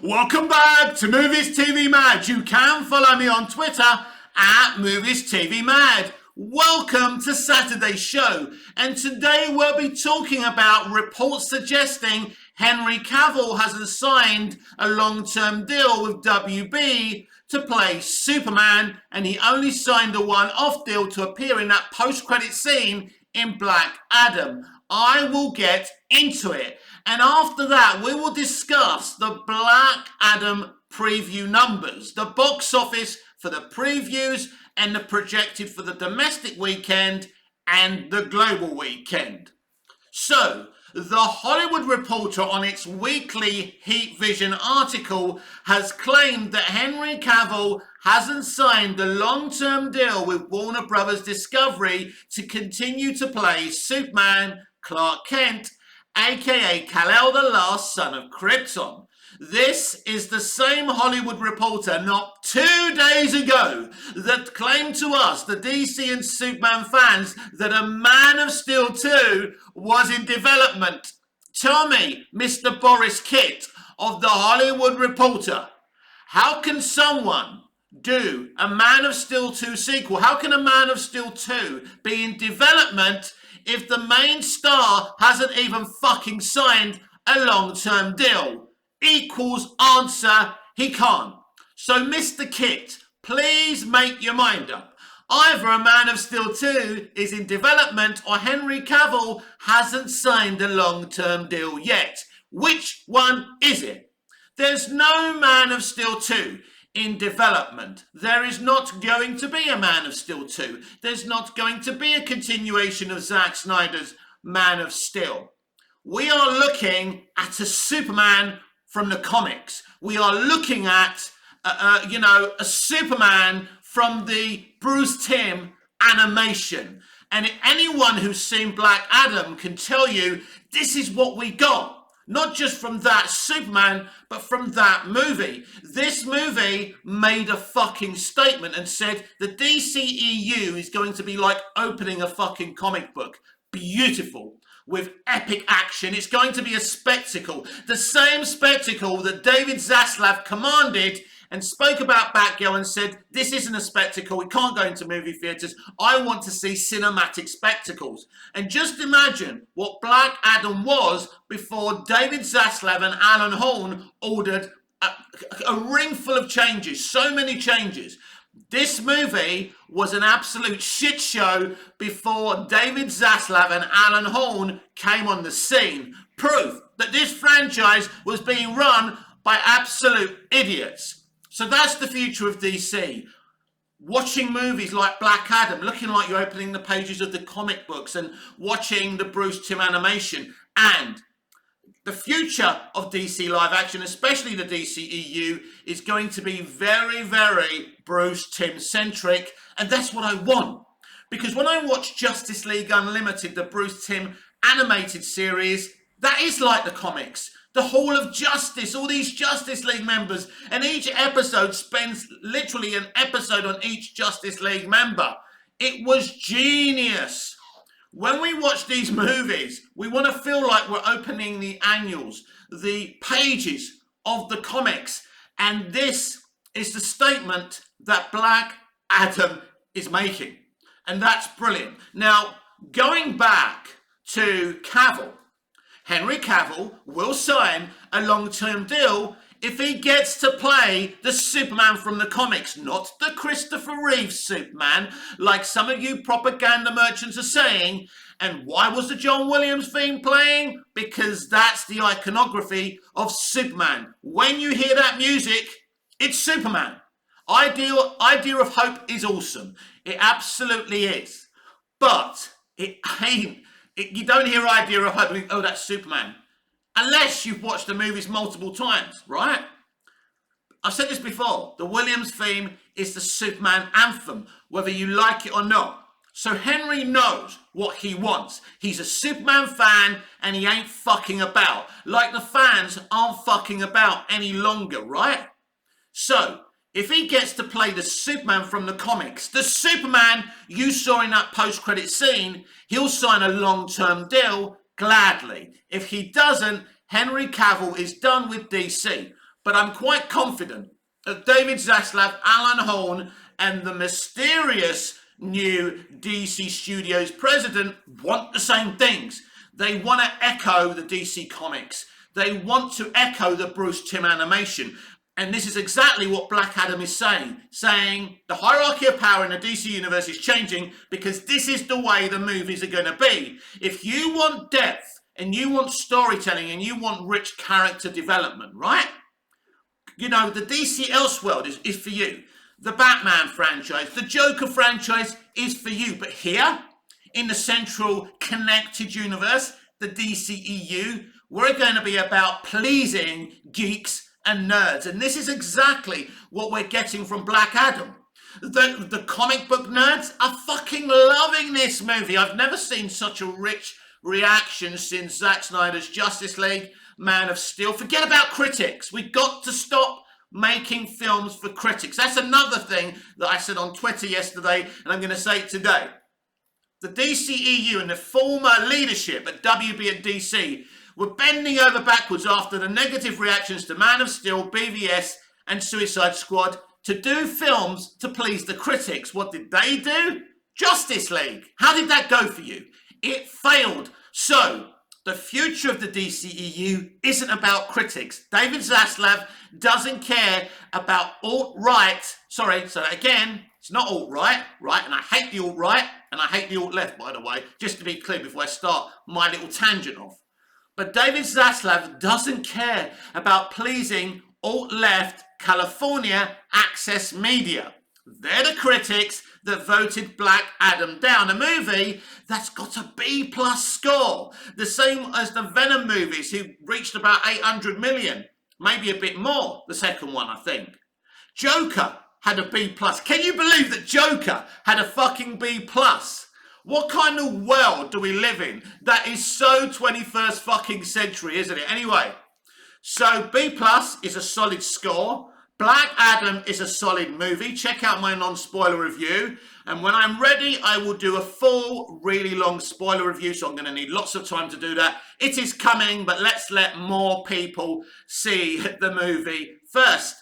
Welcome back to Movies TV Mad. You can follow me on Twitter at Movies TV Mad. Welcome to Saturday's show, and today we'll be talking about reports suggesting Henry Cavill hasn't signed a long-term deal with WB to play Superman, and he only signed a one-off deal to appear in that post-credit scene in Black Adam. I will get into it, and after that we will discuss the Black Adam preview numbers, the box office for the previews and the projected for the domestic weekend and the global weekend. So, The Hollywood Reporter on its weekly Heat Vision article has claimed that Henry Cavill hasn't signed a long-term deal with Warner Brothers Discovery to continue to play Superman Clark Kent, aka Kal-El, the last son of Krypton. This is the same Hollywood Reporter not 2 days ago that claimed to us, the DC and Superman fans, that a Man of Steel 2 was in development. Tell me, Mr. Boris Kitt of the Hollywood Reporter, how can someone do a Man of Steel 2 sequel? How can a Man of Steel 2 be in development if the main star hasn't even fucking signed a long-term deal? Equals answer, he can't. So Mr. Kitt, please make your mind up. Either a Man of Steel 2 is in development or Henry Cavill hasn't signed a long-term deal yet. Which one is it? There's no Man of Steel 2 in development. There is not going to be a Man of Steel 2. There's not going to be a continuation of Zack Snyder's Man of Steel. We are looking at a Superman from the comics. We are looking at, a Superman from the Bruce Timm animation. And anyone who's seen Black Adam can tell you this is what we got. Not just from that Superman, but from that movie. This movie made a fucking statement and said the DCEU is going to be like opening a fucking comic book. Beautiful. With epic action. It's going to be a spectacle. The same spectacle that David Zaslav commanded and spoke about Batgirl and said, this isn't a spectacle, it can't go into movie theatres, I want to see cinematic spectacles. And just imagine what Black Adam was before David Zaslav and Alan Horn ordered a ring full of changes, so many changes. This movie was an absolute shit show before David Zaslav and Alan Horn came on the scene. Proof that this franchise was being run by absolute idiots. So that's the future of DC. Watching movies like Black Adam, looking like you're opening the pages of the comic books and watching the Bruce Timm animation. And the future of DC live action, especially the DCEU, is going to be very, very Bruce Timm centric, and that's what I want. Because when I watch Justice League Unlimited, the Bruce Timm animated series, that is like the comics. The Hall of Justice, all these Justice League members, and each episode spends literally an episode on each Justice League member. It was genius. When we watch these movies, we want to feel like we're opening the annuals, the pages of the comics. And this is the statement that Black Adam is making. And that's brilliant. Now, going back to Cavill, Henry Cavill will sign a long-term deal if he gets to play the Superman from the comics, not the Christopher Reeve Superman, like some of you propaganda merchants are saying. And why was the John Williams theme playing? Because that's the iconography of Superman. When you hear that music, it's Superman. Idea of Hope is awesome. It absolutely is. But it ain't. You don't hear Idea of Hope and think, oh, that's Superman. Unless you've watched the movies multiple times, right? I've said this before. The Williams theme is the Superman anthem, whether you like it or not. So Henry knows what he wants. He's a Superman fan and he ain't fucking about. Like the fans aren't fucking about any longer, right? So, if he gets to play the Superman from the comics, the Superman you saw in that post-credit scene, he'll sign a long-term deal gladly. If he doesn't, Henry Cavill is done with DC. But I'm quite confident that David Zaslav, Alan Horn, and the mysterious new DC Studios president want the same things. They want to echo the DC comics. They want to echo the Bruce Timm animation. And this is exactly what Black Adam is saying the hierarchy of power in the DC universe is changing because this is the way the movies are going to be. If you want depth and you want storytelling and you want rich character development, right? You know, the DC Elseworld is for you. The Batman franchise, the Joker franchise is for you. But here, in the central connected universe, the DCEU, we're going to be about pleasing geeks and nerds. And this is exactly what we're getting from Black Adam. The comic book nerds are fucking loving this movie. I've never seen such a rich reaction since Zack Snyder's Justice League, Man of Steel. Forget about critics. We've got to stop making films for critics. That's another thing that I said on Twitter yesterday, and I'm going to say it today. The DCEU and the former leadership at WB and DC were bending over backwards after the negative reactions to Man of Steel, BVS, and Suicide Squad to do films to please the critics. What did they do? Justice League. How did that go for you? It failed. So, the future of the DCEU isn't about critics. David Zaslav doesn't care about alt-right. Sorry, so again, it's not alt-right, right? And I hate the alt-right, and I hate the alt-left, by the way, just to be clear before I start my little tangent off. But David Zaslav doesn't care about pleasing alt-left California access media. They're the critics that voted Black Adam down, a movie that's got a B+ score, the same as the Venom movies, who reached about 800 million, maybe a bit more, the second one, I think. Joker had a B+. Can you believe that Joker had a fucking B+? What kind of world do we live in that is so 21st fucking century, isn't it? Anyway, so B+ is a solid score. Black Adam is a solid movie. Check out my non-spoiler review. And when I'm ready, I will do a full, really long spoiler review. So I'm going to need lots of time to do that. It is coming, but let's let more people see the movie first.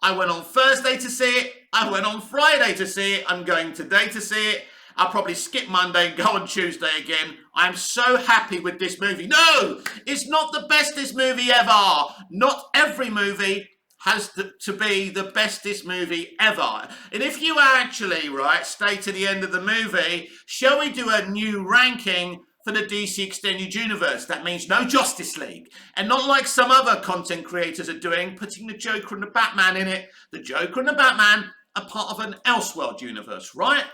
I went on Thursday to see it. I went on Friday to see it. I'm going today to see it. I'll probably skip Monday and go on Tuesday again. I'm so happy with this movie. No, it's not the bestest movie ever. Not every movie has to be the bestest movie ever. And if you actually, right, stay to the end of the movie, shall we do a new ranking for the DC Extended Universe? That means no Justice League. And not like some other content creators are doing, putting the Joker and the Batman in it. The Joker and the Batman are part of an Elseworld universe, right?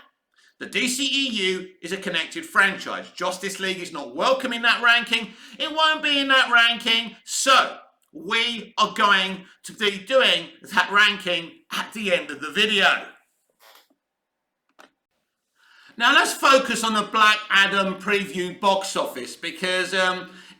The DCEU is a connected franchise. Justice League is not welcome in that ranking. It won't be in that ranking. So, we are going to be doing that ranking at the end of the video. Now let's focus on the Black Adam preview box office because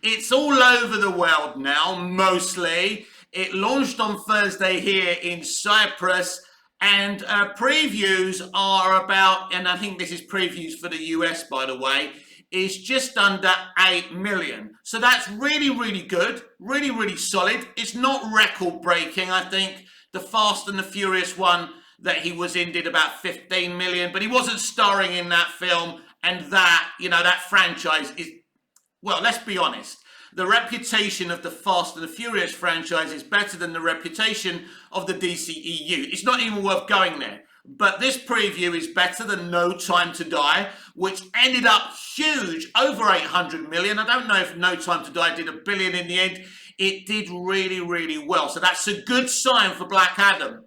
it's all over the world now, mostly. It launched on Thursday here in Cyprus, and previews are about, and I think this is previews for the US, by the way, is just under 8 million. So that's really, really good. Really, really solid. It's not record breaking. I think the Fast and the Furious one that he was in did about 15 million, but he wasn't starring in that film. And that, you know, that franchise is, well, let's be honest. The reputation of the Fast and the Furious franchise is better than the reputation of the DCEU. It's not even worth going there. But this preview is better than No Time to Die, which ended up huge, over 800 million. I don't know if No Time to Die did $1 billion in the end. It did really, really well. So that's a good sign for Black Adam.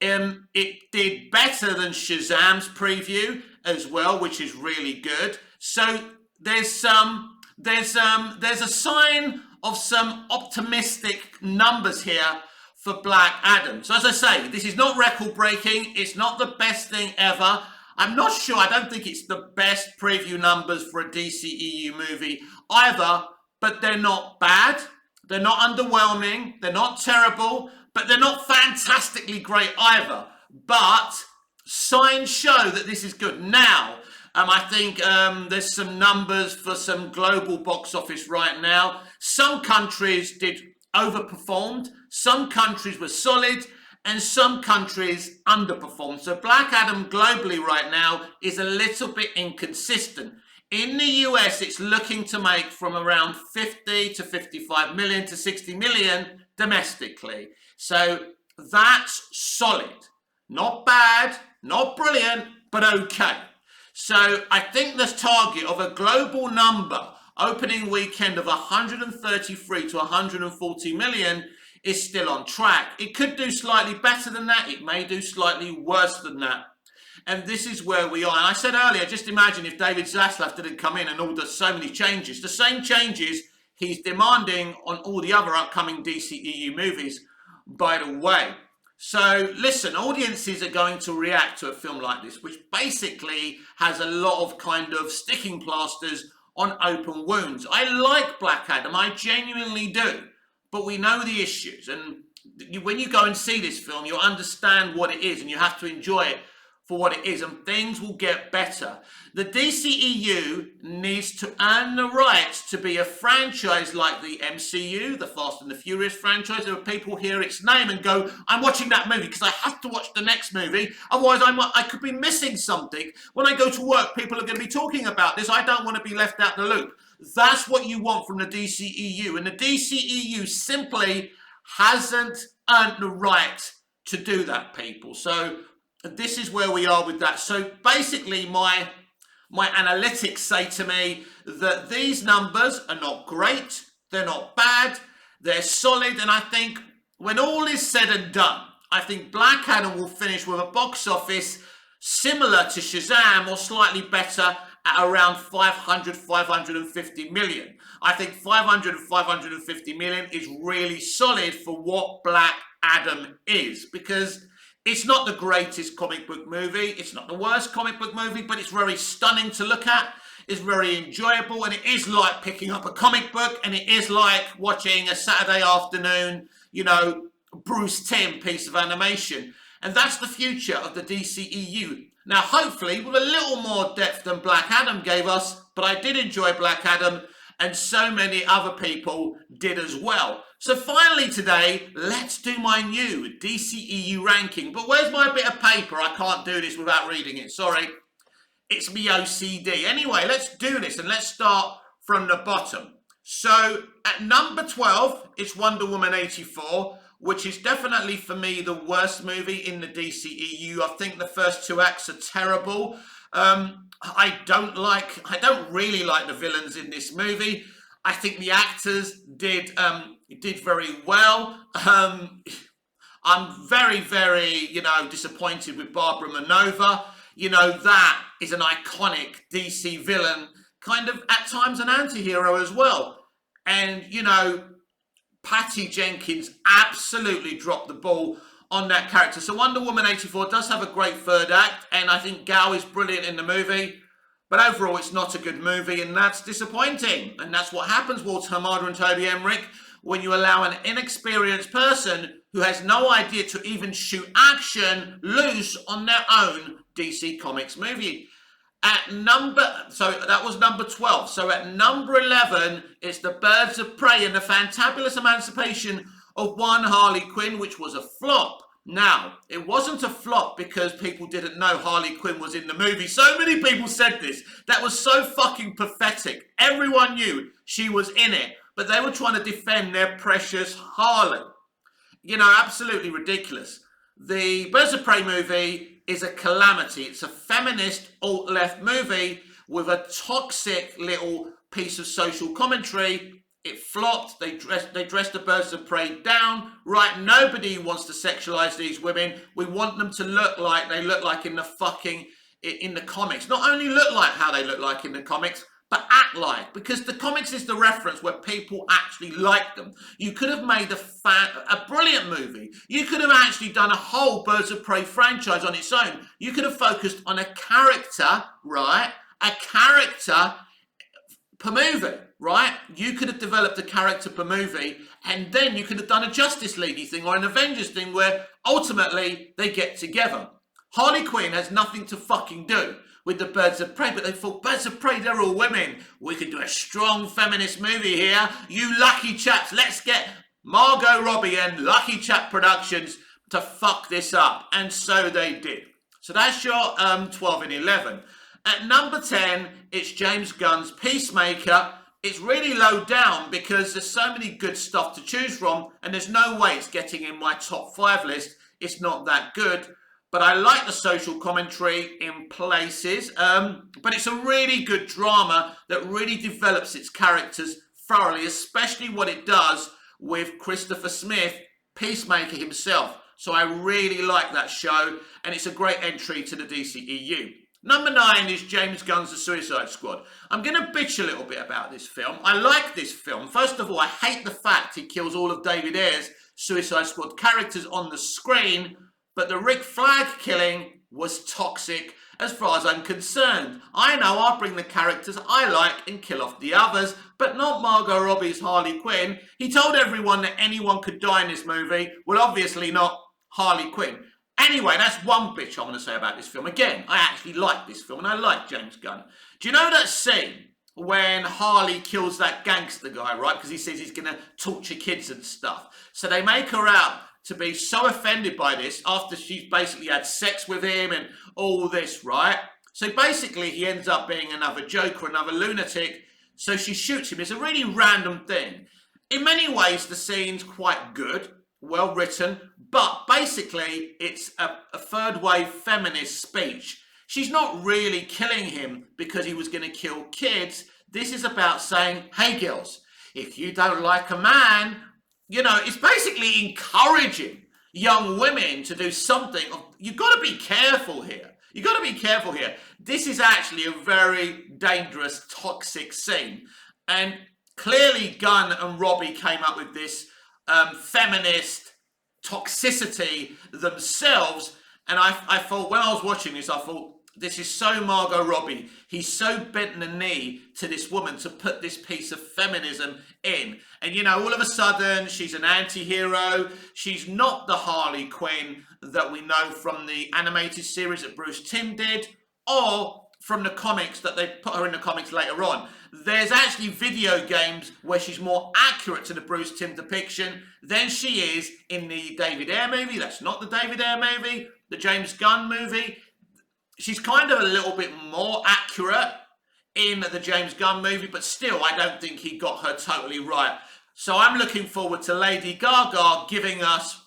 It did better than Shazam's preview as well, which is really good. So there's a sign of some optimistic numbers here for Black Adam. So as I say, this is not record breaking. It's not the best thing ever. I'm not sure. I don't think it's the best preview numbers for a DCEU movie either, but they're not bad. They're not underwhelming. They're not terrible, but they're not fantastically great either. But signs show that this is good. Now, I think there's some numbers for some global box office right now. Some countries did overperformed, some countries were solid, and some countries underperformed. So Black Adam globally right now is a little bit inconsistent. In the US, it's looking to make from around 50 to 55 million to 60 million domestically. So that's solid. Not bad, not brilliant, but okay. So I think this target of a global number opening weekend of 133 to 140 million is still on track. It could do slightly better than that. It may do slightly worse than that. And this is where we are. And I said earlier, just imagine if David Zaslav didn't come in and order so many changes. The same changes he's demanding on all the other upcoming DCEU movies, by the way. So listen, audiences are going to react to a film like this, which basically has a lot of kind of sticking plasters on open wounds. I like Black Adam, I genuinely do. But we know the issues, and when you go and see this film, you'll understand what it is, and you have to enjoy it for what it is, and things will get better. The DCEU needs to earn the right to be a franchise like the MCU, the Fast and the Furious franchise. There are people hear its name and go, I'm watching that movie because I have to watch the next movie, otherwise I could be missing something. When I go to work, people are going to be talking about this. I don't want to be left out the loop. That's what you want from the DCEU. And the DCEU simply hasn't earned the right to do that, people. So this is where we are with that. So basically my analytics say to me that these numbers are not great. They're not bad. They're solid. And I think when all is said and done, I think Black Adam will finish with a box office similar to Shazam or slightly better at around 500, 550 million. I think 500 and 550 million is really solid for what Black Adam is, because it's not the greatest comic book movie. It's not the worst comic book movie, but it's very stunning to look at. It's very enjoyable, and it is like picking up a comic book, and it is like watching a Saturday afternoon, you know, Bruce Timm piece of animation. And that's the future of the DCEU. Now, hopefully, with a little more depth than Black Adam gave us, but I did enjoy Black Adam, and so many other people did as well. So finally today, let's do my new DCEU ranking. But where's my bit of paper? I can't do this without reading it, sorry. It's me OCD. Anyway, let's do this, and let's start from the bottom. So at number 12, it's Wonder Woman 84. Which is definitely for me the worst movie in the DCEU. I think the first two acts are terrible. I don't really like the villains in this movie. I think the actors did very well. I'm very, very, disappointed with Barbara Manova. That is an iconic DC villain, kind of at times an anti-hero as well. And, Patty Jenkins absolutely dropped the ball on that character. So Wonder Woman 84 does have a great third act, and I think Gal is brilliant in the movie. But overall, it's not a good movie, and that's disappointing. And that's what happens, Walter Hamada and Toby Emmerich, when you allow an inexperienced person who has no idea to even shoot action loose on their own DC Comics movie. So that was number 12. So at number 11, it's The Birds of Prey and the Fantabulous Emancipation of One Harley Quinn, which was a flop. Now, it wasn't a flop because people didn't know Harley Quinn was in the movie. So many people said this. That was so fucking pathetic. Everyone knew she was in it, but they were trying to defend their precious Harley. Absolutely ridiculous. The Birds of Prey movie is a calamity. It's a feminist alt-left movie with a toxic little piece of social commentary. It flopped. They dressed the Birds of Prey down. Right, nobody wants to sexualize these women. We want them to look like they look like in the comics. Not only look like how they look like in the comics, but act like, because the comics is the reference where people actually like them. You could have made a brilliant movie. You could have actually done a whole Birds of Prey franchise on its own. You could have focused on a character, right? A character per movie, right? You could have developed a character per movie, and then you could have done a Justice League thing or an Avengers thing where ultimately they get together. Harley Quinn has nothing to fucking do with the Birds of Prey, but they thought, Birds of Prey, they're all women. We could do a strong feminist movie here. You lucky chaps, let's get Margot Robbie and Lucky Chap Productions to fuck this up, and so they did. So that's your 12 and 11. At number 10, it's James Gunn's Peacemaker. It's really low down because there's so many good stuff to choose from, and there's no way it's getting in my top 5 list. It's not that good, but I like the social commentary in places. But it's a really good drama that really develops its characters thoroughly, especially what it does with Christopher Smith, Peacemaker himself. So I really like that show, and it's a great entry to the DCEU. Number 9 is James Gunn's The Suicide Squad. I'm going to bitch a little bit about this film. I like this film. First of all, I hate the fact he kills all of David Ayer's Suicide Squad characters on the screen, but the Rick Flag killing was toxic as far as I'm concerned. I know I'll bring the characters I like and kill off the others, but not Margot Robbie's Harley Quinn. He told everyone that anyone could die in this movie. Well, obviously not Harley Quinn. Anyway, that's one bitch I want to say about this film. Again, I actually like this film and I like James Gunn. Do you know that scene when Harley kills that gangster guy, right? Because he says he's going to torture kids and stuff. So they make her out to be so offended by this after she's basically had sex with him and all this, right? So basically he ends up being another Joker, another lunatic. So she shoots him. It's a really random thing. In many ways, the scene's quite good, well written, but basically it's a third wave feminist speech. She's not really killing him because he was going to kill kids. This is about saying, hey girls, if you don't like a man, you know, it's basically encouraging young women to do something. You've got to be careful here. You've got to be careful here. This is actually a very dangerous, toxic scene. And clearly Gunn and Robbie came up with this feminist toxicity themselves. And I thought, when I was watching this, I thought, this is so Margot Robbie. He's so bent the knee to this woman to put this piece of feminism in. And, you know, all of a sudden, she's an anti-hero. She's not the Harley Quinn that we know from the animated series that Bruce Timm did, or from the comics that they put her in the comics later on. There's actually video games where she's more accurate to the Bruce Timm depiction than she is in the David Ayer movie. That's not the David Ayer movie, the James Gunn movie. She's kind of a little bit more accurate in the James Gunn movie, but still, I don't think he got her totally right. So I'm looking forward to Lady Gaga giving us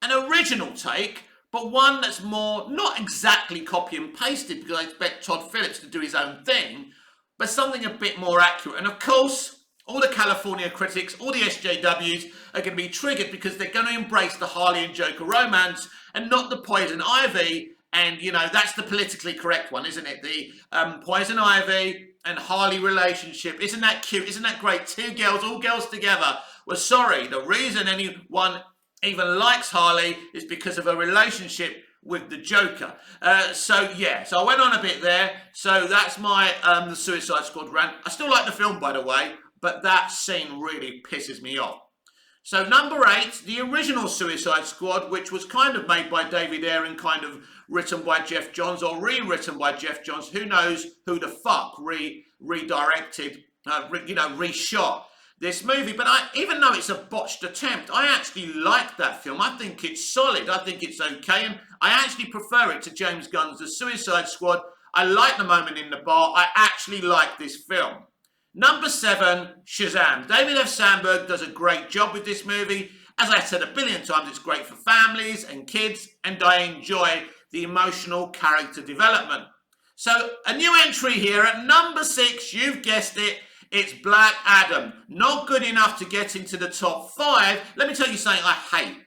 an original take, but one that's more, not exactly copy and pasted, because I expect Todd Phillips to do his own thing, but something a bit more accurate. And of course, all the California critics, all the SJWs are going to be triggered because they're going to embrace the Harley and Joker romance and not the Poison Ivy. And, you know, that's the politically correct one, isn't it? The Poison Ivy and Harley relationship. Isn't that cute? Isn't that great? Two girls, all girls together. Well, sorry, the reason anyone even likes Harley is because of her relationship with the Joker. So I went on a bit there. So that's my the Suicide Squad rant. I still like the film, by the way, but that scene really pisses me off. So number 8, the original Suicide Squad, which was kind of made by David Ayer and kind of written by Jeff Johns or rewritten by Jeff Johns. Who knows who the fuck redirected, reshot this movie. But even though it's a botched attempt, I actually like that film. I think it's solid. I think it's okay. And I actually prefer it to James Gunn's The Suicide Squad. I like the moment in the bar. I actually like this film. Number 7, Shazam. David F. Sandberg does a great job with this movie. As I said a billion times, it's great for families and kids, and I enjoy the emotional character development. So, a new entry here at number 6, you've guessed it, it's Black Adam. Not good enough to get into the top 5. Let me tell you something I hate.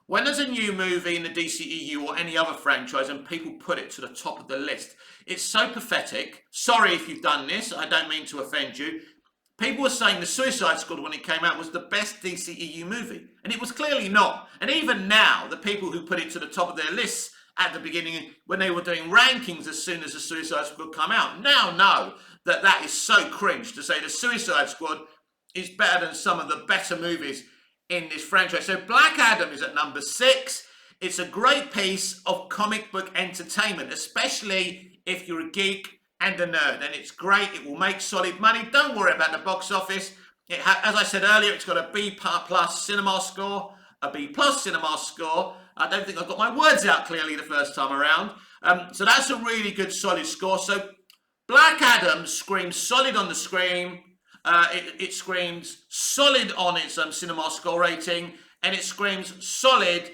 When there's a new movie in the DCEU or any other franchise and people put it to the top of the list, it's so pathetic. Sorry if you've done this, I don't mean to offend you. People were saying The Suicide Squad, when it came out, was the best DCEU movie. And it was clearly not. And even now, the people who put it to the top of their lists at the beginning, when they were doing rankings as soon as The Suicide Squad come out, now know that that is so cringe to say The Suicide Squad is better than some of the better movies in this franchise. So Black Adam is at number 6. It's a great piece of comic book entertainment, especially if you're a geek and a nerd. And it's great. It will make solid money. Don't worry about the box office. As I said earlier, it's got a B plus cinema score, a B plus cinema score. I don't think I got my words out clearly the first time around. So that's a really good solid score. So Black Adam screams solid on the screen. It screams solid on its cinema score rating, and it screams solid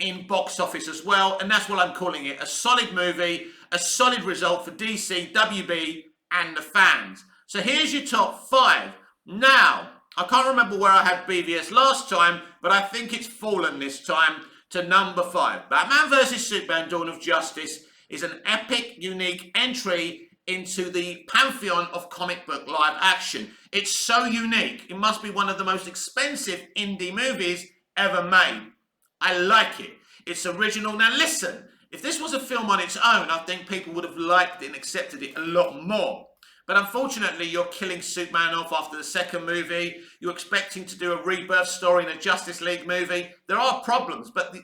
in box office as well. And that's what I'm calling it: a solid movie, a solid result for DC, WB, and the fans. So here's your top 5. Now, I can't remember where I had BVS last time, but I think it's fallen this time to number 5. Batman vs Superman: Dawn of Justice is an epic, unique entry into the pantheon of comic book live action. It's so unique. It must be one of the most expensive indie movies ever made. I like it. It's original. Now listen, if this was a film on its own, I think people would have liked it and accepted it a lot more. But unfortunately, you're killing Superman off after the second movie. You're expecting to do a rebirth story in a Justice League movie. There are problems, but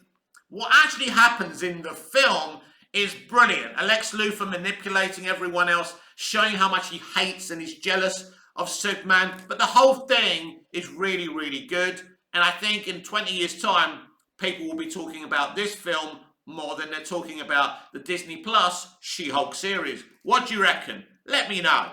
what actually happens in the film is brilliant. Lex Luthor manipulating everyone else, showing how much he hates and is jealous of Superman. But the whole thing is really, really good. And I think in 20 years' time, people will be talking about this film more than they're talking about the Disney Plus She-Hulk series. What do you reckon? Let me know.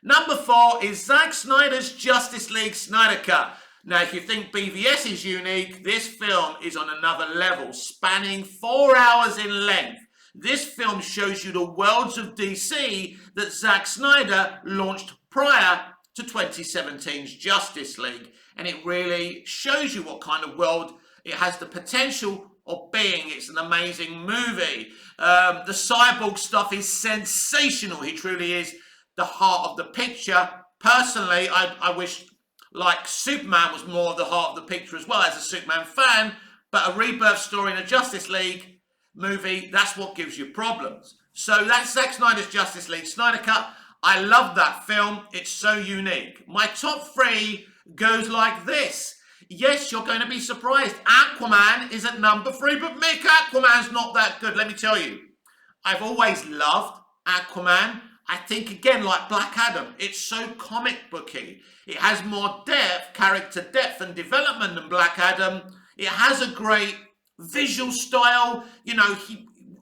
Number 4 is Zack Snyder's Justice League Snyder Cut. Now, if you think BVS is unique, this film is on another level, spanning 4 hours in length. This film shows you the worlds of DC that Zack Snyder launched prior to 2017's Justice League. And it really shows you what kind of world it has the potential of being. It's an amazing movie. The cyborg stuff is sensational. He truly is the heart of the picture. Personally, I wish, like, Superman was more of the heart of the picture as well, as a Superman fan. But a rebirth story in a Justice League movie, that's what gives you problems. So that's Zack Snyder's Justice League Snyder Cut. I love that film. It's so unique. My top 3 goes like this. Yes, you're going to be surprised. Aquaman is at number 3, but Mick, Aquaman's not that good. Let me tell you, I've always loved Aquaman. I think, again, like Black Adam, it's so comic booky. It has more depth, character depth and development than Black Adam. It has a great visual style. You know,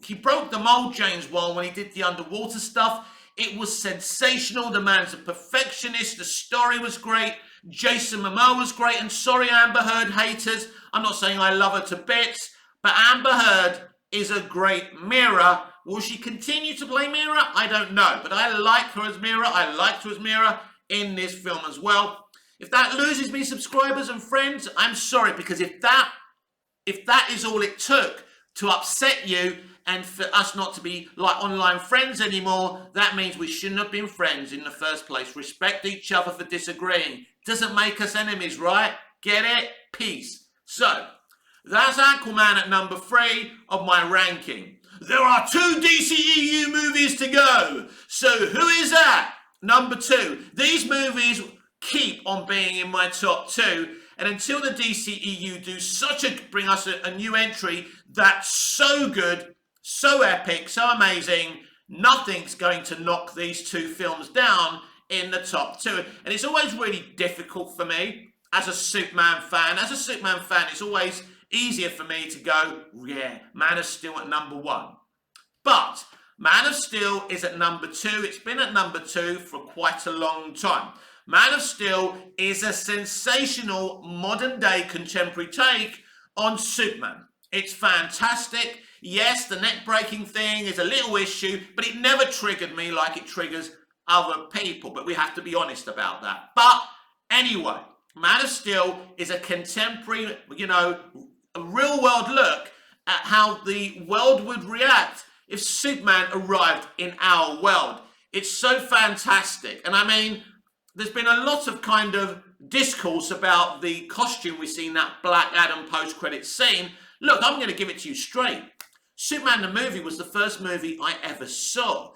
he broke the mold, James Wan, when he did the underwater stuff. It was sensational. The man's a perfectionist. The story was great. Jason Momoa was great. And sorry, Amber Heard haters, I'm not saying I love her to bits, but Amber Heard is a great Mira. Will she continue to play Mira? I don't know. But I like her as Mira. I liked her as Mira in this film as well. If that loses me subscribers and friends, I'm sorry, because if that is all it took to upset you and for us not to be like online friends anymore, that means we shouldn't have been friends in the first place. Respect each other for disagreeing. Doesn't make us enemies, right? Get it? Peace. So, that's Aquaman at number 3 of my ranking. There are 2 DCEU movies to go. So who is that? Number 2. These movies keep on being in my top 2. And until the DCEU do bring us a new entry that's so good, so epic, so amazing, nothing's going to knock these 2 films down in the top 2. And it's always really difficult for me as a Superman fan. As a Superman fan, it's always easier for me to go, yeah, Man of Steel at number 1. But Man of Steel is at number 2. It's been at number 2 for quite a long time. Man of Steel is a sensational modern-day contemporary take on Superman. It's fantastic. Yes, the neck-breaking thing is a little issue, but it never triggered me like it triggers other people. But we have to be honest about that. But anyway, Man of Steel is a contemporary, a real-world look at how the world would react if Superman arrived in our world. It's so fantastic. And I mean, there's been a lot of kind of discourse about the costume we see in that Black Adam post-credits scene. Look, I'm going to give it to you straight. Superman the movie was the first movie I ever saw.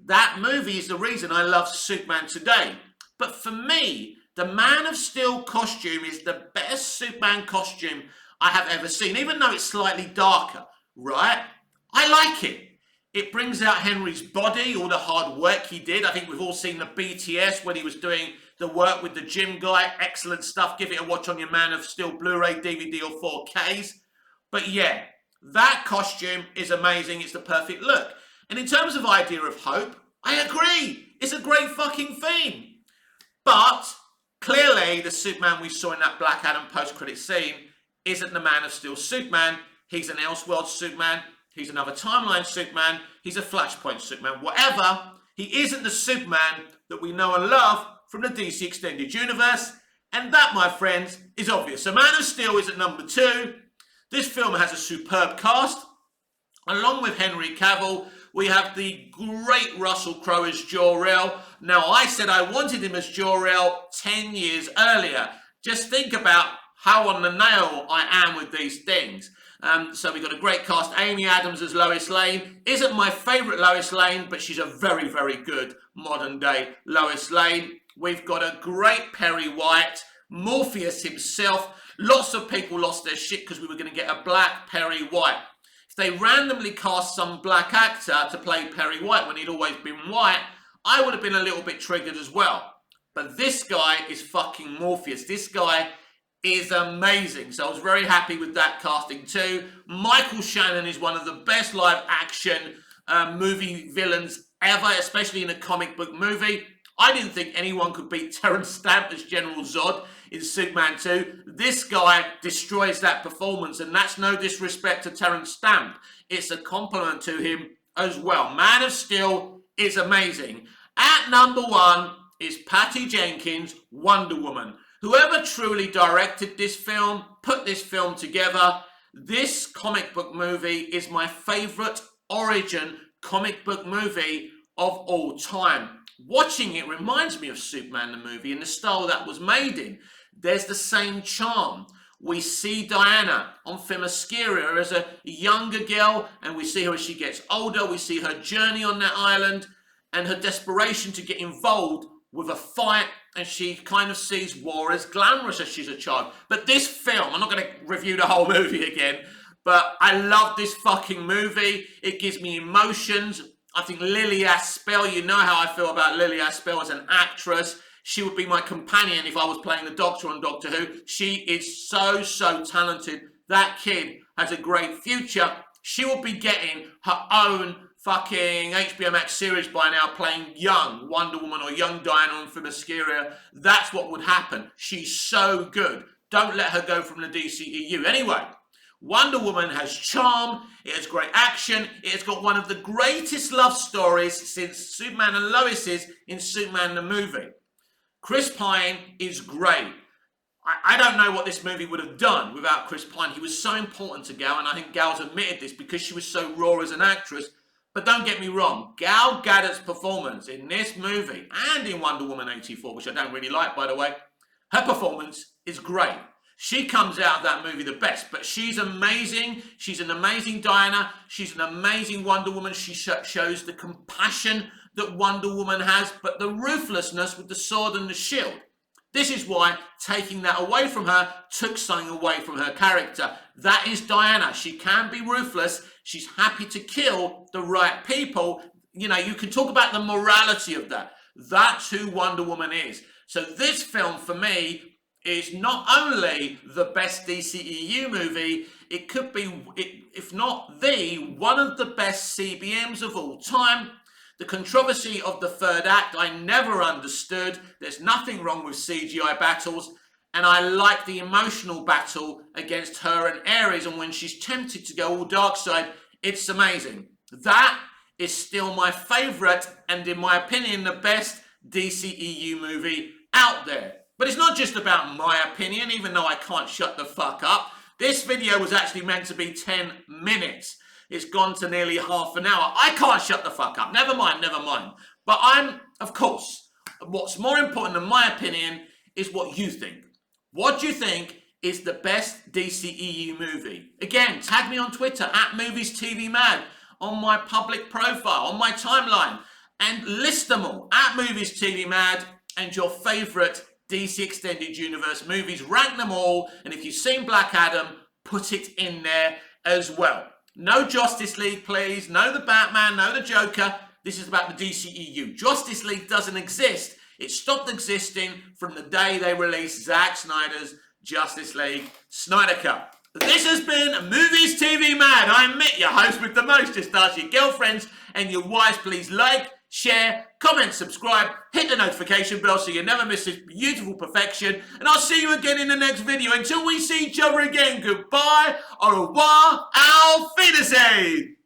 That movie is the reason I love Superman today. But for me, the Man of Steel costume is the best Superman costume I have ever seen, even though it's slightly darker, right? I like it. It brings out Henry's body, all the hard work he did. I think we've all seen the BTS when he was doing The work with the gym guy, excellent stuff. Give it a watch on your Man of Steel Blu-ray, DVD or 4Ks. But yeah, that costume is amazing. It's the perfect look. And in terms of idea of hope, I agree. It's a great fucking theme. But clearly the Superman we saw in that Black Adam post-credit scene isn't the Man of Steel Superman. He's an Elseworld Superman. He's another timeline Superman. He's a Flashpoint Superman. Whatever. He isn't the Superman that we know and love from the DC Extended Universe. And that, my friends, is obvious. So Man of Steel is at number 2. This film has a superb cast. Along with Henry Cavill, we have the great Russell Crowe as Jor-El. Now, I said I wanted him as Jor-El 10 years earlier. Just think about how on the nail I am with these things. So we've got a great cast. Amy Adams as Lois Lane. Isn't my favourite Lois Lane, but she's a very, very good modern-day Lois Lane. We've got a great Perry White. Morpheus himself. Lots of people lost their shit because we were going to get a black Perry White. If they randomly cast some black actor to play Perry White when he'd always been white, I would have been a little bit triggered as well. But this guy is fucking Morpheus. This guy is amazing. So I was very happy with that casting too. Michael Shannon is one of the best live action movie villains ever, especially in a comic book movie. I didn't think anyone could beat Terrence Stamp as General Zod in Superman 2. This guy destroys that performance, and that's no disrespect to Terrence Stamp. It's a compliment to him as well. Man of Steel is amazing. At number 1 is Patty Jenkins' Wonder Woman. Whoever truly directed this film, put this film together, this comic book movie is my favourite origin comic book movie of all time. Watching it reminds me of Superman the movie and the style that was made in. There's the same charm. We see Diana on Themyscira as a younger girl, and we see her as she gets older. We see her journey on that island and her desperation to get involved with a fight, and she kind of sees war as glamorous as she's a child. But this film, I'm not going to review the whole movie again, but I love this fucking movie. It gives me emotions. I think Lily Aspel, you know how I feel about Lily Aspel as an actress. She would be my companion if I was playing the Doctor on Doctor Who. She is so, so talented. That kid has a great future. She will be getting her own fucking HBO Max series by now, playing young Wonder Woman or young Diana on Themyscira. That's what would happen. She's so good. Don't let her go from the DCEU. Anyway, Wonder Woman has charm, it has great action, it has got one of the greatest love stories since Superman and Lois's in Superman the movie. Chris Pine is great. I don't know what this movie would have done without Chris Pine. He was so important to Gal, and I think Gal's admitted this because she was so raw as an actress. But don't get me wrong, Gal Gadot's performance in this movie and in Wonder Woman 84, which I don't really like, by the way, her performance is great. She comes out of that movie the best, but she's amazing. She's an amazing Diana. She's an amazing Wonder Woman. She shows the compassion that Wonder Woman has, but the ruthlessness with the sword and the shield. This is why taking that away from her took something away from her character. That is Diana. She can be ruthless. She's happy to kill the right people. You know, you can talk about the morality of that. That's who Wonder Woman is. So this film, for me, is not only the best DCEU movie, it could be, if not one of the best CBMs of all time. The controversy of the third act, I never understood. There's nothing wrong with CGI battles. And I like the emotional battle against her and Ares. And when she's tempted to go all dark side, it's amazing. That is still my favourite and, in my opinion, the best DCEU movie out there. But it's not just about my opinion, even though I can't shut the fuck up. This video was actually meant to be 10 minutes. It's gone to nearly half an hour. I can't shut the fuck up. Never mind, never mind. But of course, what's more important than my opinion is what you think. What do you think is the best DCEU movie? Again, tag me on Twitter, @MoviesTVMad, on my public profile, on my timeline, and list them all, @MoviesTVMad, and your favourite DC Extended Universe movies. Rank them all, and if you've seen Black Adam, put it in there as well. No Justice League, please. No the Batman, no the Joker. This is about the DCEU. Justice League doesn't exist It stopped existing from the day they released Zack Snyder's Justice League Snyder Cut. But this has been Movies TV Mad. I'm Mick, your host with the most. Just ask your girlfriends and your wives, please like, share, comment, subscribe, hit the notification bell so you never miss this beautiful perfection. And I'll see you again in the next video. Until we see each other again, goodbye, au revoir, auf Wiedersehen.